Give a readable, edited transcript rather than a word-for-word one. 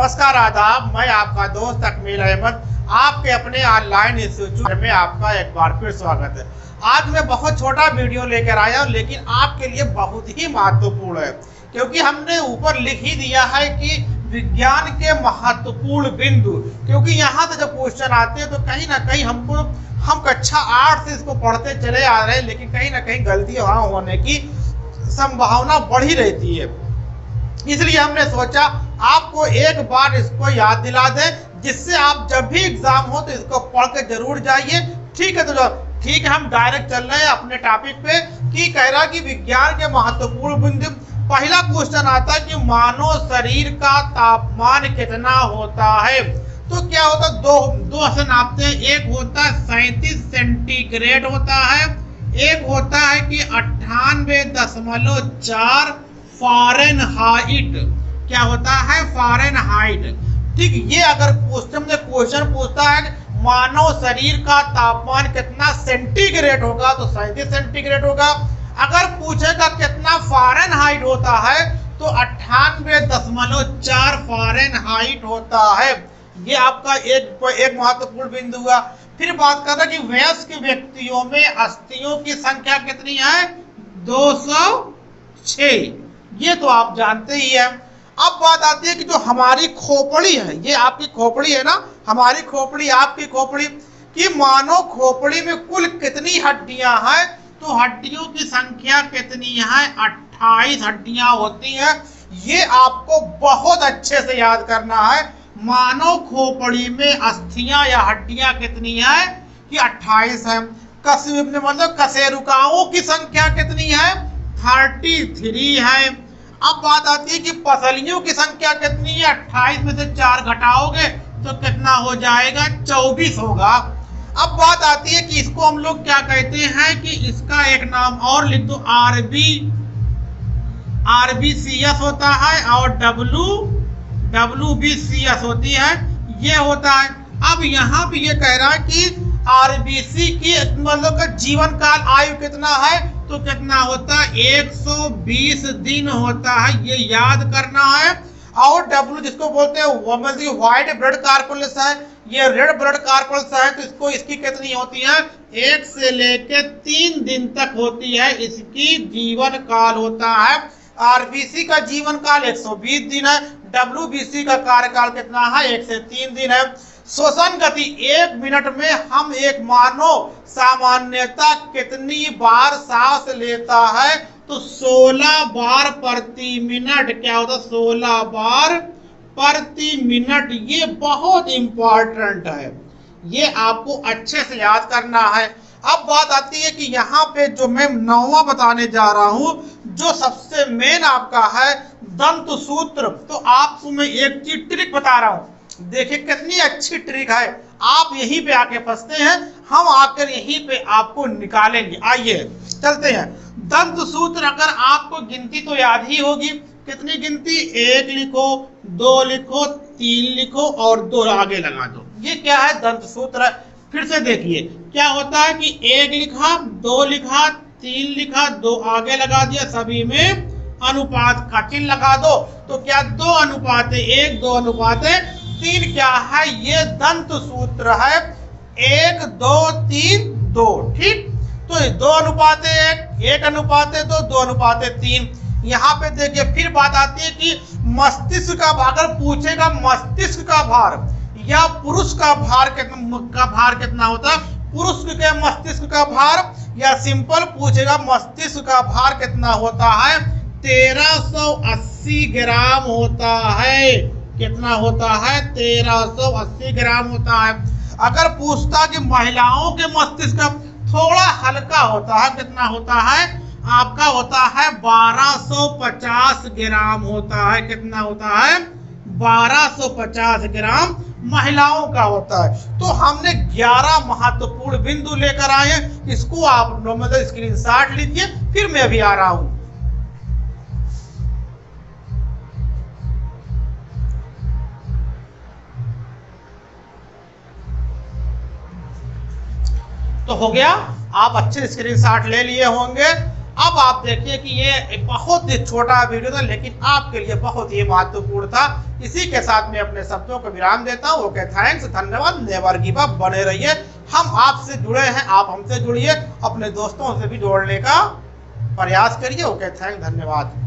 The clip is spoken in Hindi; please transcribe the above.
नमस्कार आदाब, मैं आपका दोस्त अकमील अहमद आपके अपने ऑनलाइन इंस्टीट्यूट में आपका एक बार फिर स्वागत है। आज मैं बहुत छोटा वीडियो लेकर आया हूं, लेकिन आपके लिए बहुत ही महत्वपूर्ण है, क्योंकि हमने ऊपर लिख ही दिया है कि विज्ञान के महत्वपूर्ण बिंदु। क्योंकि यहाँ से जब क्वेश्चन आते हैं तो कहीं ना कहीं हम कक्षा 8 से इसको पढ़ते चले आ रहे हैं, लेकिन कहीं ना कहीं गलती वहाँ होने की संभावना बढ़ी रहती है। इसलिए हमने सोचा आपको एक बार इसको याद दिला दें, जिससे आप जब भी एग्जाम हो तो इसको पढ़ के जरूर जाइए। ठीक है, तो ठीक है, हम डायरेक्ट चल रहे हैं अपने टॉपिक पे कि कह रहा कि विज्ञान के महत्वपूर्ण बिंदु। पहला क्वेश्चन आता है कि मानव शरीर का तापमान कितना होता है। तो क्या होता है, दो से नापते हैं। एक होता है 37 सेंटीग्रेड होता है, एक होता है कि 98.4 फ़ारेनहाइट। क्या होता है? फ़ारेनहाइट। ठीक, ये अगर क्वेश्चन पूछता है मानव शरीर का तापमान कितना सेंटीग्रेड होगा तो 37 सेंटीग्रेड होगा। अगर पूछेगा कितना फ़ारेनहाइट होता है तो 98.4 फ़ारेनहाइट होता है। ये आपका एक महत्वपूर्ण बिंदु हुआ। फिर बात कर रहे कि वयस्क व्यक्तियों में अस्थियों की संख्या कितनी है? 206। ये तो आप जानते ही हैं। अब बात आती है कि जो हमारी खोपड़ी है, ये आपकी खोपड़ी है ना, हमारी खोपड़ी आपकी खोपड़ी, कि मानो खोपड़ी में कुल कितनी हड्डियां हैं। तो हड्डियों की संख्या कितनी है? 28 हड्डियां होती हैं। ये आपको बहुत अच्छे से याद करना है। मानव खोपड़ी में अस्थियां या हड्डियां कितनी है? कि 28 है। मतलब कशेरुकाओं की संख्या कितनी है? 33 है। अब बात आती है कि पसलियों की संख्या कितनी है? 28 में से 4 घटाओगे तो कितना हो जाएगा? 24 होगा। अब बात आती है कि इसको हम लोग क्या कहते हैं, कि इसका एक नाम और लिख दो, RBCS होता है और WBCS होती है। ये होता है। अब यहाँ पे ये कह रहा है कि RBC की मतलब जीवन काल आयु कितना है, तो कितना होता है? 120 दिन होता है। ये याद करना है। और W जिसको बोलते हैं वो व्हाइट ब्लड कार्पल्स है, ये रेड ब्लड कार्पल्स है, तो इसकी कितनी होती है? 1 से लेके 3 दिन तक होती है, इसकी जीवन काल होता है। RBC का जीवन काल 120 दिन है। WBC का कार्यकाल कितना है? 1 से 3 दिन है। श्वसन गति 1 मिनट में हम एक मानव सामान्यता कितनी बार सांस लेता है? तो 16 बार प्रति मिनट। क्या होता है? 16 बार प्रति मिनट। ये बहुत इंपॉर्टेंट है, ये आपको अच्छे से याद करना है। अब बात आती है कि यहाँ पे जो मैं 9वां बताने जा रहा हूँ, जो सबसे मेन आपका है दंत सूत्र। तो आपको मैं एक चीज ट्रिक बता रहा हूँ, देखिए कितनी अच्छी ट्रिक है। आप यहीं पे आके फंसते हैं, हम आकर यहीं पे आपको निकालेंगे। आइए चलते हैं। दंत सूत्र, अगर आपको गिनती तो याद ही होगी। कितनी गिनती? 1 लिखो, 2 लिखो, 3 लिखो और 2 आगे लगा दो। ये क्या है? दंत सूत्र। फिर से देखिए क्या होता है कि 1 लिखा, 2 लिखा, 3 लिखा, 2 आगे लगा दिया, सभी में अनुपात का चिन्ह लगा दो। तो क्या 2 अनुपात 1, 2 अनुपात 3 क्या है? ये दंत सूत्र है। 1 2 3 2। ठीक, तो 2 अनुपात 1, 1 अनुपात 2, 2 अनुपात 3। यहाँ पे देखिए फिर बात आती है कि मस्तिष्क का, अगर पूछेगा मस्तिष्क का भार या पुरुष का भार कितना होता है, पुरुष के मस्तिष्क का भार, या सिंपल पूछेगा मस्तिष्क का भार कितना होता है? 1380 ग्राम होता है। कितना होता है? 1380 ग्राम होता है। अगर पूछता कि महिलाओं के मस्तिष्क थोड़ा हल्का होता है, कितना होता है? आपका होता है 1250 ग्राम होता है। कितना होता है? 1250 ग्राम महिलाओं का होता है। तो हमने 11 महत्वपूर्ण बिंदु लेकर आए हैं। इसको आप मतलब स्क्रीनशॉट लीजिए, फिर मैं भी आ रहा हूं। तो हो गया, आप अच्छे स्क्रीनशॉट ले लिए होंगे। अब आप देखिए कि ये बहुत ही छोटा वीडियो था, लेकिन आपके लिए बहुत ही महत्वपूर्ण था। इसी के साथ मैं अपने शब्दों को विराम देता हूँ। ओके, थैंक्स, धन्यवाद। नेवर गिव अप, बने रहिए। हम आपसे जुड़े हैं, आप हमसे जुड़िए, अपने दोस्तों से भी जोड़ने का प्रयास करिए। ओके, थैंक, धन्यवाद।